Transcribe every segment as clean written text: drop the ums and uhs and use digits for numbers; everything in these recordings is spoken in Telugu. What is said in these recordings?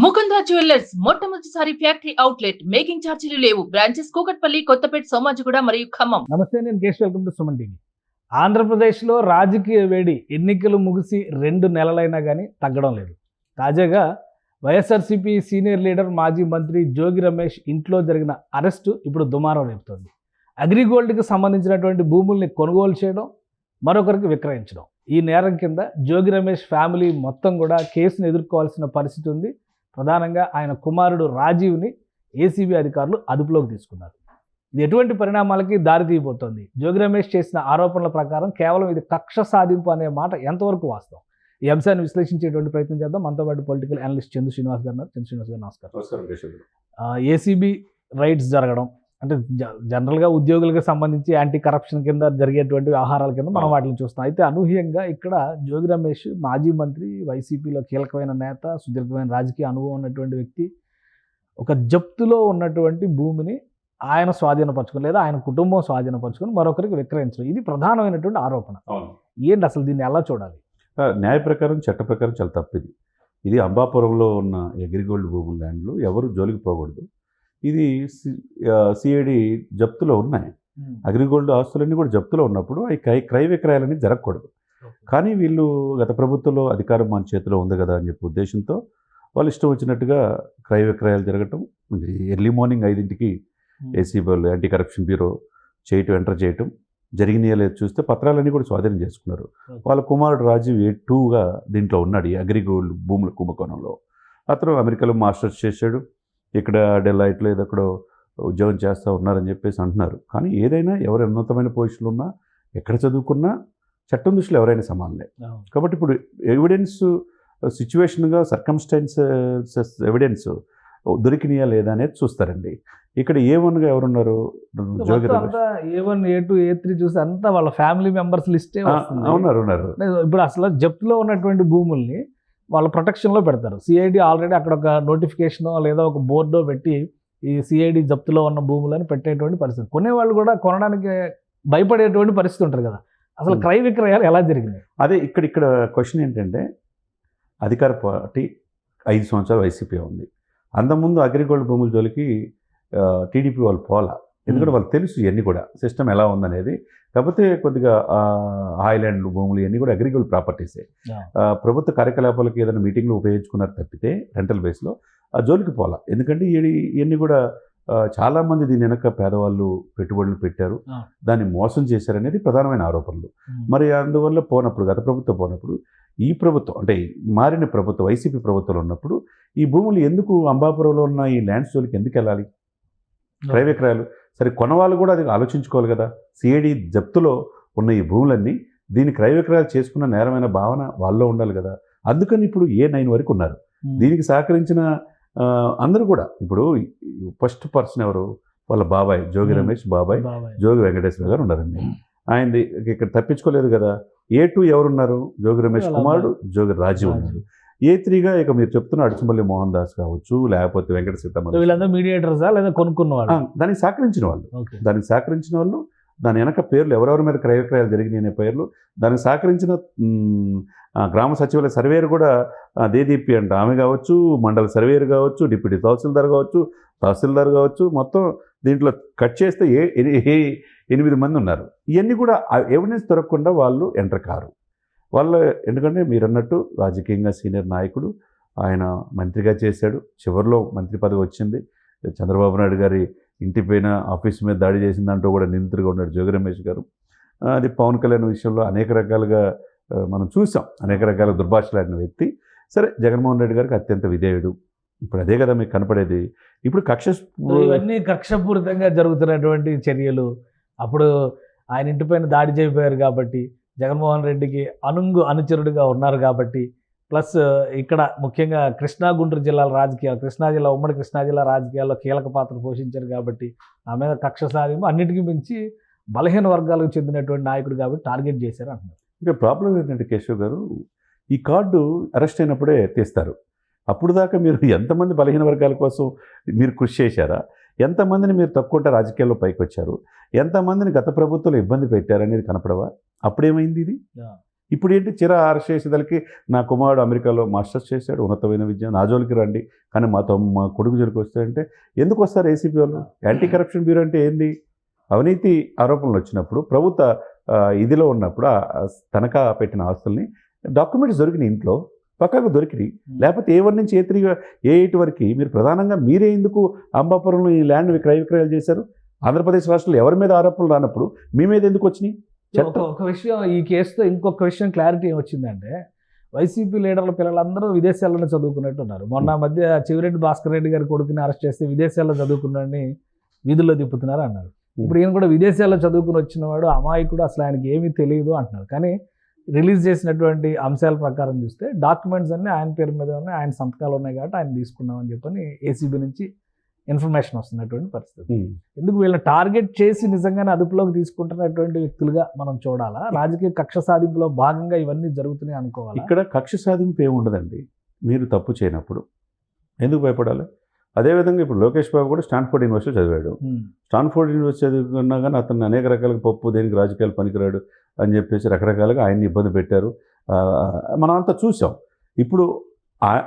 ముకుంద జ్యువెలర్స్ మొట్టమొదటిసారి ఫ్యాక్టరీ అవుట్లెట్ మేకింగ్ ఛార్జీలు లేవు. బ్రాంచెస్ కూకట్పల్లి, కొత్తపేట, సోమాజిగూడ మరియు ఖమ్మం. నమస్తే, నేను Kesh. Welcome to Suman TV. ఆంధ్రప్రదేశ్లో రాజకీయ వేడి ఎన్నికలు ముగిసి 2 నెలలైనా కానీ తగ్గడం లేదు. తాజాగా వైఎస్ఆర్సీపీ సీనియర్ లీడర్ మాజీ మంత్రి జోగి రమేష్ ఇంట్లో జరిగిన అరెస్టు ఇప్పుడు దుమారం రేపుతోంది. అగ్రిగోల్డ్కి సంబంధించినటువంటి భూముల్ని కొనుగోలు చేయడం, మరొకరికి విక్రయించడం, ఈ నేరం కింద జోగి రమేష్ ఫ్యామిలీ మొత్తం కూడా కేసును ఎదుర్కోవాల్సిన పరిస్థితి ఉంది. ప్రధానంగా ఆయన కుమారుడు రాజీవ్ని ఏసీబీ అధికారులు అదుపులోకి తీసుకున్నారు. ఇది ఎటువంటి పరిణామాలకి దారితీయబోతోంది? జోగి రమేష్ చేసిన ఆరోపణల ప్రకారం కేవలం ఇది కక్ష సాధింపు అనే మాట ఎంతవరకు వాస్తవం? ఈ అంశాన్ని విశ్లేషించేటువంటి ప్రయత్నం చేద్దాం. మనతో పాటు పొలిటికల్ అనలిస్ట్ చందు శ్రీనివాస్ గారు ఉన్నారు. చందు శ్రీనివాస్ గారు నమస్కారం. ఏసీబీ రైడ్స్ జరగడం అంటే జనరల్గా ఉద్యోగులకు సంబంధించి యాంటీ కరప్షన్ కింద జరిగేటువంటి వ్యవహారాల కింద మనం వాటిని చూస్తాం. అయితే అనూహ్యంగా ఇక్కడ జోగి రమేష్ మాజీ మంత్రి, వైసీపీలో కీలకమైన నేత, సుదీర్ఘమైన రాజకీయ అనుభవం ఉన్నటువంటి వ్యక్తి, ఒక జప్తులో ఉన్నటువంటి భూమిని ఆయన స్వాధీనపరచుకుని లేదా ఆయన కుటుంబం స్వాధీనపరచుకుని మరొకరికి విక్రయించడం, ఇది ప్రధానమైనటువంటి ఆరోపణ. ఏంటి అసలు దీన్ని ఎలా చూడాలి? న్యాయ ప్రకారం, చట్ట ప్రకారం చాలా తప్పిది. ఇది అంబాపురంలో ఉన్న అగ్రిగోల్డ్ భూముల ల్యాండ్లు ఎవరు జోలికి పోకూడదు. ఇది సిఐడి జప్తులో ఉన్నాయి. అగ్రిగోల్డ్ ఆస్తులన్నీ కూడా జప్తులో ఉన్నప్పుడు అవి క్రయ విక్రయాలన్నీ జరగకూడదు. కానీ వీళ్ళు గత ప్రభుత్వంలో అధికారం మన చేతిలో ఉంది కదా అని చెప్పి ఉద్దేశంతో వాళ్ళు ఇష్టం వచ్చినట్టుగా క్రయ విక్రయాలు జరగటం, ఎర్లీ మార్నింగ్ 5ంటికి ఏసీబీ వాళ్ళు యాంటీ కరప్షన్ బ్యూరో ఎంటర్ చేయటం జరిగినాయో లేదు చూస్తే పత్రాలన్నీ కూడా స్వాధీనం చేసుకున్నారు. వాళ్ళ కుమారుడు రాజీవ్ A2గా దీంట్లో ఉన్నాడు. ఈ అగ్రిగోల్డ్ భూముల కుంభకోణంలో అతను అమెరికాలో మాస్టర్స్ చేశాడు. ఇక్కడ డెలాయిట్లో ఏదక్కడో ఉద్యోగం చేస్తూ ఉన్నారని చెప్పేసి అంటున్నారు. కానీ ఏదైనా ఎవరు ఉన్నతమైన పొజిషన్లు ఉన్నా, ఎక్కడ చదువుకున్నా చట్టం దృష్టిలో ఎవరైనా సమానలే. కాబట్టి ఇప్పుడు ఎవిడెన్స్ సిచ్యువేషన్గా సర్కమ్స్టాన్సెస్ ఎవిడెన్స్ దొరికినాయా లేదా అనేది చూస్తారండి. ఇక్కడ A1గా ఎవరున్నారు? Jogi Ramesh. A1, A2, A3 చూసి అంతా వాళ్ళ ఫ్యామిలీ మెంబర్స్ లిస్టే ఉన్నారు. ఇప్పుడు అసలు జప్తులో ఉన్నటువంటి భూముల్ని వాళ్ళ ప్రొటెక్షన్లో పెడతారు. సిఐడి ఆల్రెడీ అక్కడ ఒక నోటిఫికేషనో లేదా ఒక బోర్డో పెట్టి ఈ సిఐడి జప్తులో ఉన్న భూములని పెట్టేటువంటి పరిస్థితి. కొనేవాళ్ళు కూడా కొనడానికి భయపడేటువంటి పరిస్థితి ఉంటుంది కదా. అసలు క్రయ విక్రయాలు ఎలా జరిగినాయి? అదే ఇక్కడ క్వశ్చన్ ఏంటంటే, అధికార పార్టీ 5 సంవత్సరాలు వైసీపీ ఉంది. అంతకుముందు అగ్రిగోల్డ్ భూముల జోలికి టీడీపీ వాళ్ళు పోలా. ఎందుకంటే వాళ్ళు తెలుసు ఇవన్నీ కూడా సిస్టమ్ ఎలా ఉందనేది. కాకపోతే కొద్దిగా హాయిలాండ్ భూములు ఇవన్నీ కూడా అగ్రిగోల్డ్ ప్రాపర్టీసే. ప్రభుత్వ కార్యకలాపాలకు ఏదైనా మీటింగ్లో ఉపయోగించుకున్నారు తప్పితే రెంటల్ బేస్లో ఆ జోలికి పోలా. ఎందుకంటే ఇవన్నీ కూడా చాలామంది దీని వెనక పేదవాళ్ళు పెట్టుబడులు పెట్టారు, దాన్ని మోసం చేశారనేది ప్రధానమైన ఆరోపణలు. మరి అందువల్ల పోనప్పుడు, గత ప్రభుత్వం పోనప్పుడు ఈ ప్రభుత్వం అంటే మారిన ప్రభుత్వం వైసీపీ ప్రభుత్వంలో ఉన్నప్పుడు ఈ భూములు ఎందుకు అంబాపురంలో ఉన్న ఈ ల్యాండ్స్ జోలికి ఎందుకు వెళ్ళాలి? క్రయ విక్రయాలు సరే, కొనవాళ్ళు కూడా అది ఆలోచించుకోవాలి కదా. సిఐడి జప్తులో ఉన్న ఈ భూములన్నీ దీన్ని క్రయ విక్రయాలు చేసుకున్న నేరమైన భావన వాళ్ళలో ఉండాలి కదా. అందుకని ఇప్పుడు A9 వరకు ఉన్నారు. దీనికి సహకరించిన అందరూ కూడా ఇప్పుడు ఫస్ట్ పర్సన్ ఎవరు? వాళ్ళ బాబాయ్ జోగి రమేష్ బాబాయ్ జోగి వెంకటేశ్వర గారు ఉన్నారండి. ఆయనది ఇక్కడ తప్పించుకోలేదు కదా. A2 ఎవరున్నారు? జోగి రమేష్ కుమారుడు జోగి రాజీవ్ ఉన్నారు. A3గా ఇక మీరు చెప్తున్న అడుచుమల్లి మోహన్ దాస్ కావచ్చు, లేకపోతే వెంకట సీతమ్మ, వీళ్ళందరూ మీడియేటర్సా లేదా కొనుక్కున్న వాళ్ళు? దానికి సహకరించిన వాళ్ళు, దాని వెనక పేర్లు ఎవరెవరి మీద క్రయ విక్రయాలు జరిగినాయి అనే పేర్లు, దానికి సహకరించిన గ్రామ సచివాలయ సర్వేయర్ కూడా దేదీప్తి అంట ఆమె కావచ్చు, మండల సర్వేయర్ కావచ్చు, డిప్యూటీ తహసీల్దార్ కావచ్చు, మొత్తం దీంట్లో కట్ చేస్తే 8 మంది ఉన్నారు. ఇవన్నీ కూడా ఎవిడెన్స్ దొరకకుండా వాళ్ళు ఎంటర్ కారు. ఎందుకంటే మీరు అన్నట్టు రాజకీయంగా సీనియర్ నాయకుడు, ఆయన మంత్రిగా చేశాడు. చివరిలో మంత్రి పదవి వచ్చింది. చంద్రబాబు నాయుడు గారి ఇంటి పైన ఆఫీస్ మీద దాడి చేసిన దాంట్లో కూడా నిందితుడిగా ఉన్నాడు జోగి రమేష్ గారు. అది పవన్ కళ్యాణ్ విషయంలో అనేక రకాలుగా మనం చూసాం, అనేక రకాల దుర్భాషలాడిన వ్యక్తి. సరే, జగన్మోహన్ రెడ్డి గారికి అత్యంత విధేయుడు. ఇప్పుడు అదే కదా మీకు కనపడేది. ఇప్పుడు ఇవన్నీ కక్షపూరితంగా జరుగుతున్నటువంటి చర్యలు. అప్పుడు ఆయన ఇంటిపైన దాడి చేయబోయారు కాబట్టి, జగన్మోహన్ రెడ్డికి అనుచరుడిగా ఉన్నారు కాబట్టి, ప్లస్ ఇక్కడ ముఖ్యంగా కృష్ణా గుంటూరు జిల్లాల రాజకీయాలు, ఉమ్మడి కృష్ణా జిల్లా రాజకీయాల్లో కీలక పాత్ర పోషించారు కాబట్టి ఆ మీద కక్ష సాధింపు, అన్నిటికీ మించి బలహీన వర్గాలకు చెందినటువంటి నాయకుడు కాబట్టి టార్గెట్ చేశారు అంటున్నారు. ఇంకా ప్రాబ్లం ఏంటంటే కేశవ్ గారు, ఈ కార్డు అరెస్ట్ అయినప్పుడే తీస్తారు. అప్పుడు దాకా మీరు ఎంతమంది బలహీన వర్గాల కోసం మీరు కృషి చేశారా? ఎంతమందిని మీరు తక్కువ రాజకీయాల్లో పైకి వచ్చారు? ఎంతమందిని గత ప్రభుత్వంలో ఇబ్బంది పెట్టారనేది కనపడవా? అప్పుడేమైంది? ఇది ఇప్పుడు ఏంటి అరెస్ట్ చేసేదానికి నా కుమారుడు అమెరికాలో మాస్టర్స్ చేశాడు, ఉన్నతమైన విద్య, నా జోలికి రండి, కానీ మా కొడుకు జోలికి వస్తాయంటే ఎందుకు వస్తారు ఏసీబీ వాళ్ళు? యాంటీ కరప్షన్ బ్యూరో అంటే ఏంది? అవినీతి ఆరోపణలు వచ్చినప్పుడు ప్రభుత్వ ఇదిలో ఉన్నప్పుడు తనఖా పెట్టిన ఆస్తుల్ని డాక్యుమెంట్స్ దొరికినాయి, ఇంట్లో పక్కకు దొరికినాయి. లేకపోతే A1 నుంచి A3 A8 వరకు మీరు ప్రధానంగా మీరే ఎందుకు అంబాపురంలో ఈ ల్యాండ్ విక్రయాలు చేశారు? ఆంధ్రప్రదేశ్ రాష్ట్రంలో ఎవరి మీద ఆరోపణలు రానప్పుడు మీ మీద ఎందుకు వచ్చినాయి? ఒక విషయం, ఈ కేసుతో ఇంకొక విషయం క్లారిటీ ఏమొచ్చిందంటే, వైసీపీ లీడర్ల పిల్లలందరూ విదేశాల్లోనే చదువుకున్నట్టు ఉన్నారు. మొన్న మధ్య చెవిరెడ్డి భాస్కర్ రెడ్డి గారి కొడుకుని అరెస్ట్ చేస్తే విదేశాల్లో చదువుకున్నాడని వీధుల్లో తిప్పుతున్నారు అన్నారు. ఇప్పుడు ఈయన కూడా విదేశాల్లో చదువుకుని వచ్చినవాడు అమాయకుడు, అసలు ఆయనకి ఏమీ తెలియదు అంటున్నారు. కానీ రిలీజ్ చేసినటువంటి అంశాల ప్రకారం చూస్తే డాక్యుమెంట్స్ అన్నీ ఆయన పేరు మీద ఉన్నాయి, ఆయన సంతకాలు ఉన్నాయి కాబట్టి ఆయన తీసుకున్నామని చెప్పని ఏసీబీ నుంచి ఇన్ఫర్మేషన్ వస్తున్నటువంటి పరిస్థితి. ఎందుకు వీళ్ళని టార్గెట్ చేసి నిజంగానే అదుపులోకి తీసుకుంటున్నటువంటి వ్యక్తులుగా మనం చూడాలా? రాజకీయ కక్ష సాధింపులో భాగంగా ఇవన్నీ జరుగుతున్నాయి అనుకోవాలి. ఇక్కడ కక్ష సాధింపు ఏముండదండి, మీరు తప్పు చేయనప్పుడు ఎందుకు భయపడాలి? అదేవిధంగా ఇప్పుడు లోకేష్ బాబు కూడా స్టాన్ఫోర్డ్ యూనివర్సిటీ చదివాడు. స్టాన్ఫోర్డ్ యూనివర్సిటీ చదువుకున్నా కానీ అతను అనేక రకాలుగా పప్పు దేనికి రాజకీయాలు పనికిరాడు అని చెప్పేసి రకరకాలుగా ఆయన్ని ఇబ్బంది పెట్టారు. మనం అంతా చూసాం. ఇప్పుడు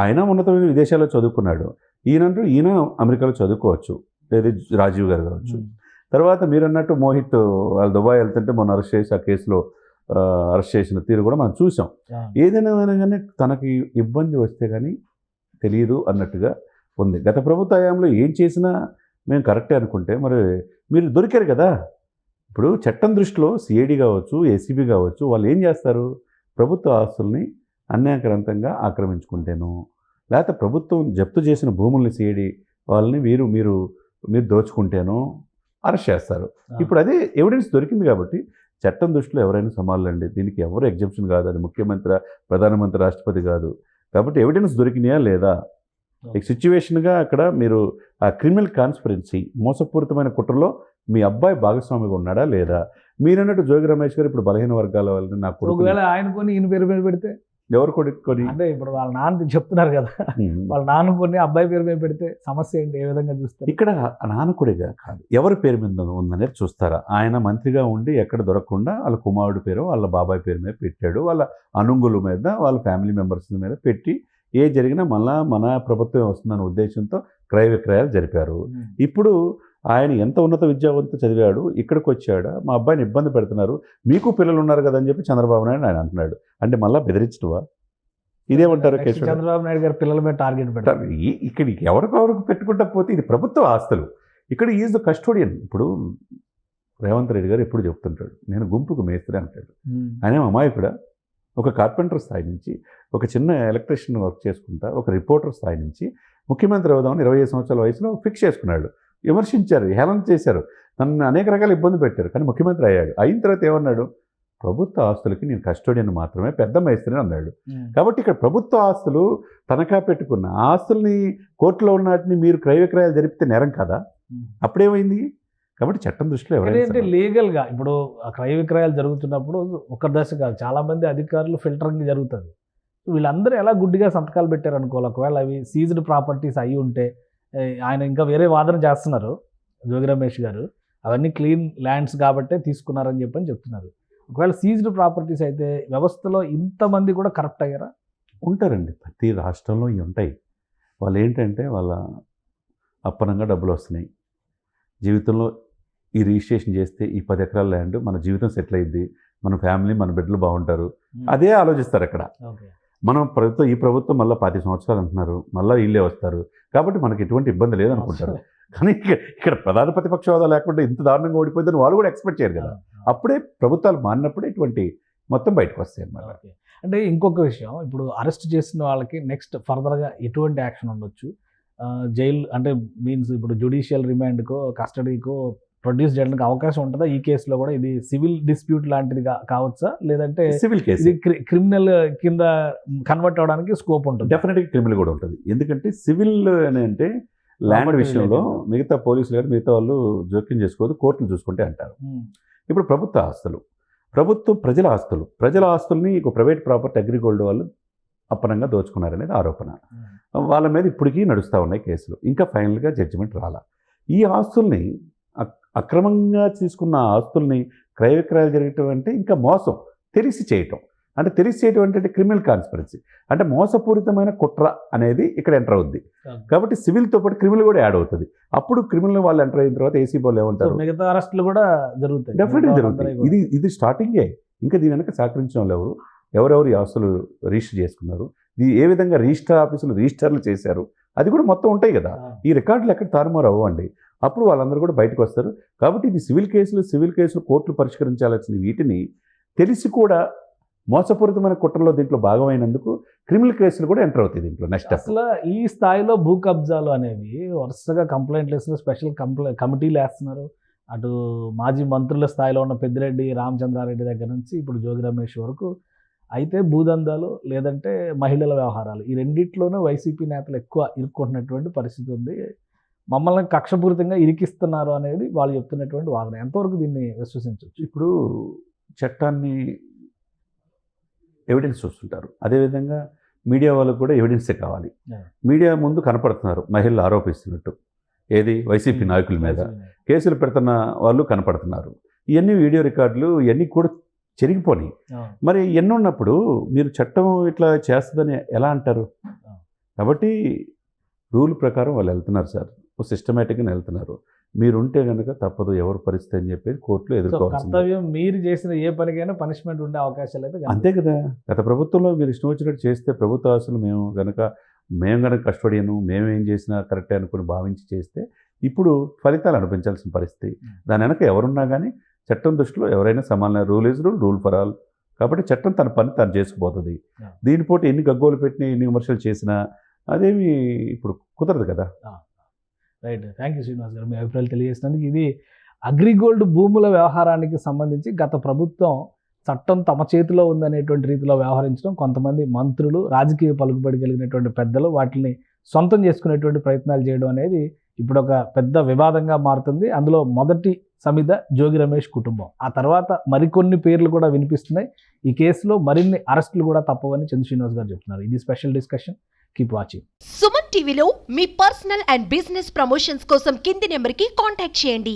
ఆయన ఉన్నతమైన విదేశాల్లో చదువుకున్నాడు. ఈయన అమెరికాలో చదువుకోవచ్చు, లేదా రాజీవ్ గారు కావచ్చు. తర్వాత మీరు అన్నట్టు మోహిత్ వాళ్ళు దుబాయ్ వెళ్తుంటే మొన్న అరెస్ట్ చేసి ఆ కేసులో అరెస్ట్ చేసిన తీరు కూడా మనం చూసాం. ఏదైనా కానీ తనకి ఇబ్బంది వస్తే కానీ తెలియదు అన్నట్టుగా ఉంది. గత ప్రభుత్వ హయాంలో ఏం చేసినా మేము కరెక్టే అనుకుంటే మరి మీరు దొరికారు కదా. ఇప్పుడు చట్టం దృష్టిలో సిఐడి కావచ్చు, ఏసీబీ కావచ్చు, వాళ్ళు ఏం చేస్తారు? ప్రభుత్వ ఆస్తుల్ని అన్యాయకరంతంగా ఆక్రమించుకుంటేను, లేకపోతే ప్రభుత్వం జప్తు చేసిన భూముల్ని సిఐడి వాళ్ళని మీరు దోచుకుంటేనో అరెస్ట్ చేస్తారు. ఇప్పుడు అదే ఎవిడెన్స్ దొరికింది కాబట్టి చట్టం దృష్టిలో ఎవరైనా సమాలండి, దీనికి ఎవరు ఎగ్జంప్షన్ కాదు. అది ముఖ్యమంత్రి, ప్రధానమంత్రి, రాష్ట్రపతి కాదు. కాబట్టి ఎవిడెన్స్ దొరికినాయా లేదా, సిచ్యువేషన్గా అక్కడ మీరు ఆ క్రిమినల్ కాన్స్పిరెన్సీ మోసపూరితమైన కుట్రలో మీ అబ్బాయి భాగస్వామిగా ఉన్నాడా లేదా? మీరన్నట్టు జోగి రమేష్ గారు ఇప్పుడు బలహీన వర్గాల వాళ్ళని నాకు ఒకవేళ ఆయన కొని ఈయన పేరు మీద పెడితే ఎవరు కొడుకొని, అంటే ఇప్పుడు వాళ్ళ నాన్న చెప్తున్నారు కదా, వాళ్ళ నాన్న కొన్ని అబ్బాయి పేరు మీద పెడితే సమస్య ఏంటి? ఏ విధంగా చూస్తారు? ఇక్కడ నాన్నకుడిగా కాదు, ఎవరి పేరు మీద ఉందనేది చూస్తారా? ఆయన మంత్రిగా ఉండి ఎక్కడ దొరకకుండా వాళ్ళ కుమారుడు పేరు వాళ్ళ బాబాయ్ పేరు మీద పెట్టాడు, వాళ్ళ అనుంగుల మీద వాళ్ళ ఫ్యామిలీ మెంబర్స్ మీద పెట్టి ఏ జరిగినా మళ్ళా మన ప్రభుత్వం వస్తుందన్న ఉద్దేశంతో క్రయ విక్రయాలు జరిపారు. ఇప్పుడు ఆయన ఎంత ఉన్నత విద్యావంతులు చదివాడు, ఇక్కడికి వచ్చాడా, మా అబ్బాయిని ఇబ్బంది పెడుతున్నారు, మీకు పిల్లలు ఉన్నారు కదా అని చెప్పి చంద్రబాబు నాయుడు ఆయన అంటున్నాడు. అంటే మళ్ళీ బెదిరించడవా? ఇదేమంటారు? చంద్రబాబు నాయుడు గారు పిల్లల మీద టార్గెట్ పెట్టారు. ఇక్కడ ఎవరికొవరికి పెట్టుకుంటా పోతే ఇది ప్రభుత్వ ఆస్తులు. ఇక్కడ ఈజ్ ద కస్టోడియన్. ఇప్పుడు రేవంత్ రెడ్డి గారు ఎప్పుడు చెప్తుంటాడు, నేను గుంపుకు మేస్త్రి అంటాడు. ఆయన అమాయకుడా? ఒక కార్పెంటర్ స్థాయి నుంచి, ఒక చిన్న ఎలక్ట్రీషియన్ వర్క్ చేసుకుంటా, ఒక రిపోర్టర్ స్థాయి నుంచి ముఖ్యమంత్రి అవుదామని 25 సంవత్సరాల వయసులో ఫిక్స్ చేసుకున్నాడు. విమర్శించారు, హేళన చేశారు, నన్ను అనేక రకాల ఇబ్బంది పెట్టారు, కానీ ముఖ్యమంత్రి అయ్యాడు. అయిన తర్వాత ఏమన్నాడు? ప్రభుత్వ ఆస్తులకి నేను కస్టోడియన్ మాత్రమే, పెద్ద మేస్త్రిని అన్నాడు. కాబట్టి ఇక్కడ ప్రభుత్వ ఆస్తులు తనఖా పెట్టుకున్న ఆస్తుల్ని కోర్టులో ఉన్న వాటిని మీరు క్రయ విక్రయాలు జరిపితే నేరం కదా. అప్పుడేమైంది? కాబట్టి చట్టం దృష్టిలో ఎవరైతే లీగల్గా ఇప్పుడు క్రయ విక్రయాలు జరుగుతున్నప్పుడు ఒక దశ కాదు, చాలామంది అధికారులు ఫిల్టరింగ్ జరుగుతుంది. వీళ్ళందరూ ఎలా గుడ్డిగా సంతకాలు పెట్టారు అనుకోవాలి. ఒకవేళ అవి సీజ్డ్ ప్రాపర్టీస్ అయి ఉంటే, ఆయన ఇంకా వేరే వాదన చేస్తున్నారు జోగి రమేష్ గారు, అవన్నీ క్లీన్ ల్యాండ్స్ కాబట్టే తీసుకున్నారని చెప్పని చెప్తున్నారు. ఒకవేళ సీజ్డ్ ప్రాపర్టీస్ అయితే వ్యవస్థలో ఇంతమంది కూడా కరప్ట్ అయ్యారా? ఉంటారండి, ప్రతి రాష్ట్రంలో ఇవి ఉంటాయి. వాళ్ళు ఏంటంటే వాళ్ళ అప్పనంగా డబ్బులు వస్తున్నాయి, జీవితంలో ఈ రిజిస్ట్రేషన్ చేస్తే ఈ 10 ఎకరాల ల్యాండ్ మన జీవితం సెటిల్ అయ్యింది, మన ఫ్యామిలీ మన బిడ్డలు బాగుంటారు, అదే ఆలోచిస్తారు అక్కడ. మనం ఈ ప్రభుత్వం మళ్ళీ 10 సంవత్సరాలు అంటున్నారు, మళ్ళీ వీళ్ళే వస్తారు కాబట్టి మనకి ఎటువంటి ఇబ్బంది లేదనుకుంటారు. కానీ ఇక్కడ ప్రధాన ప్రతిపక్ష హోదా లేకుండా ఇంత దారుణంగా ఓడిపోయిందని వాళ్ళు కూడా ఎక్స్పెక్ట్ చేయరు కదా. అప్పుడే ప్రభుత్వాలు మారినప్పుడే ఇటువంటి మొత్తం బయటకు వస్తాయి అన్నమాట. అంటే ఇంకొక విషయం, ఇప్పుడు అరెస్ట్ చేసిన వాళ్ళకి నెక్స్ట్ ఫర్దర్గా ఎటువంటి యాక్షన్ ఉండొచ్చు? జైలు అంటే మీన్స్ ఇప్పుడు జ్యుడిషియల్ రిమాండ్కో కస్టడీకో ప్రొడ్యూస్ చేయడానికి అవకాశం ఉంటుందా? ఈ కేసులో కూడా ఇది సివిల్ డిస్ప్యూట్ లాంటిది కావచ్చా, లేదంటే సివిల్ కేసు ఇది క్రిమినల్ కింద కన్వర్ట్ అవడానికి స్కోప్ ఉంటుంది? డెఫినెట్గా క్రిమినల్ కూడా ఉంటుంది. ఎందుకంటే సివిల్ అని అంటే ల్యాండ్ విషయంలో మిగతా పోలీసులు కానీ మిగతా వాళ్ళు జోక్యం చేసుకోవద్దు, కోర్టులు చూసుకుంటే అంటారు. ఇప్పుడు ప్రభుత్వ ఆస్తులు, ప్రజల ఆస్తుల్ని ఒక ప్రైవేట్ ప్రాపర్టీ అగ్రిగోల్డ్ వాళ్ళు అప్పనంగా దోచుకున్నారనేది ఆరోపణ. వాళ్ళ మీద ఇప్పటికీ నడుస్తూ ఉన్నాయి కేసులు, ఇంకా ఫైనల్గా జడ్జిమెంట్ రాలా. ఈ ఆస్తుల్ని అక్రమంగా తీసుకున్న ఆస్తుల్ని క్రయ విక్రయాలు జరగటం అంటే ఇంకా మోసం తెలిసి చేయటం. అంటే తెలిసేటువంటి క్రిమినల్ కాన్స్పిరసీ, అంటే మోసపూరితమైన కుట్ర అనేది ఇక్కడ ఎంటర్ అవుద్ది. కాబట్టి సివిల్తో పాటు క్రిమినల్ కూడా యాడ్ అవుతుంది. అప్పుడు క్రిమినల్ వాళ్ళు ఎంటర్ అయిన తర్వాత ఏసీబీ వాళ్ళు ఏమంటారు, మిగతా అరెస్టులు కూడా జరుగుతాయి, డెఫినెట్గా జరుగుతాయి. ఇది స్టార్టింగే. ఇంకా దీని వెనక సహకరించిన వాళ్ళు ఎవరెవరు ఈ ఆస్తులు రిజిస్టర్ చేసుకున్నారు, ఇది ఏ విధంగా రిజిస్టర్ ఆఫీసులు రిజిస్టర్లు చేశారు, అది కూడా మొత్తం ఉంటాయి కదా. ఈ రికార్డులు ఎక్కడ తారుమారు అవ్వండి, అప్పుడు వాళ్ళందరూ కూడా బయటకు వస్తారు. కాబట్టి ఇది సివిల్ కేసులు కోర్టులు పరిష్కరించాల్సిన వీటిని తెలిసి కూడా మోసపూరితమైన కుట్రలో దీంట్లో భాగమైనందుకు క్రిమినల్ కేసులు కూడా ఎంటర్ అవుతాయి దీంట్లో. నెక్స్ట్ అసలు ఈ స్థాయిలో భూ కబ్జాలు అనేవి వరుసగా కంప్లైంట్లు వేస్తున్నారు, స్పెషల్ కమిటీలు వేస్తున్నారు. అటు మాజీ మంత్రుల స్థాయిలో ఉన్న పెద్దిరెడ్డి రామచంద్రారెడ్డి దగ్గర నుంచి ఇప్పుడు జోగి రమేష్ వరకు. అయితే భూదందాలు లేదంటే మహిళల వ్యవహారాలు, ఈ రెండిట్లోనూ వైసీపీ నేతలు ఎక్కువ ఇరుక్కుంటున్నటువంటి పరిస్థితి ఉంది. మమ్మల్ని కక్షపూరితంగా ఇరికిస్తున్నారు అనేది వాళ్ళు చెప్తున్నటువంటి వాదన. ఎంతవరకు దీన్ని విశ్వసించవచ్చు? ఇప్పుడు చట్టాన్ని ఎవిడెన్స్ చూస్తుంటారు, అదేవిధంగా మీడియా వాళ్ళకు కూడా ఎవిడెన్సే కావాలి. మీడియా ముందు కనపడుతున్నారు మహిళలు ఆరోపిస్తున్నట్టు, ఏది వైసీపీ నాయకుల మీద కేసులు పెడుతున్న వాళ్ళు కనపడుతున్నారు. ఇవన్నీ వీడియో రికార్డులు ఇవన్నీ కూడా చెరిగిపోయి మరి ఎన్ని ఉన్నప్పుడు మీరు చట్టం ఇట్లా చేస్తుందని ఎలా అంటారు? కాబట్టి రూల్ ప్రకారం వాళ్ళు వెళ్తున్నారు సార్, సిస్టమేటిక్గా వెళ్తున్నారు. మీరుంటే కనుక తప్పదు, ఎవరు పరిస్థితి అని చెప్పేసి కోర్టులో ఎదుర్కోవాలి. కర్తవ్యం మీరు చేసిన ఏ పనికైనా పనిష్మెంట్ ఉండే అవకాశాలు అయితే అంతే కదా. గత ప్రభుత్వంలో మీరు ఇష్టం వచ్చినట్టు చేస్తే ప్రభుత్వ ఆస్తులు మేము కనుక కస్టడియను మేమేం చేసినా కరెక్టే అనుకుని భావించి చేస్తే ఇప్పుడు ఫలితాలు అనిపించాల్సిన పరిస్థితి. దాని వెనక ఎవరున్నా కానీ చట్టం దృష్టిలో ఎవరైనా సమాన, rule is rule for all. కాబట్టి చట్టం తన పని తను చేసుకుపోతుంది. దీనిపోటీ ఎన్ని గగ్గోలు పెట్టినా ఎన్ని విమర్శలు చేసినా అదేమి ఇప్పుడు కుదరదు కదా. రైట్. థ్యాంక్ యూ శ్రీనివాస్ గారు, మీ అభిప్రాయాలు తెలియజేసినందుకు. ఇది అగ్రిగోల్డ్ భూముల వ్యవహారానికి సంబంధించి గత ప్రభుత్వం చట్టం తమ చేతిలో ఉందనేటువంటి రీతిలో వ్యవహరించడం, కొంతమంది మంత్రులు, రాజకీయ పలుకుబడి కలిగినటువంటి పెద్దలు వాటిని సొంతం చేసుకునేటువంటి ప్రయత్నాలు చేయడం అనేది ఇప్పుడు ఒక పెద్ద వివాదంగా మారుతుంది. అందులో మొదటి సమిధ జోగి రమేష్ కుటుంబం. ఆ తర్వాత మరికొన్ని పేర్లు కూడా వినిపిస్తున్నాయి. ఈ కేసులో మరిన్ని అరెస్టులు కూడా తప్పవని చంద్ర శ్రీనివాస్ గారు చెప్తున్నారు. ఇది special discussion. Keep watching. Suman టీవీలో మీ పర్సనల్ అండ్ బిజినెస్ ప్రమోషన్స్ కోసం కింది నెంబర్కి కాంటాక్ట్ చేయండి.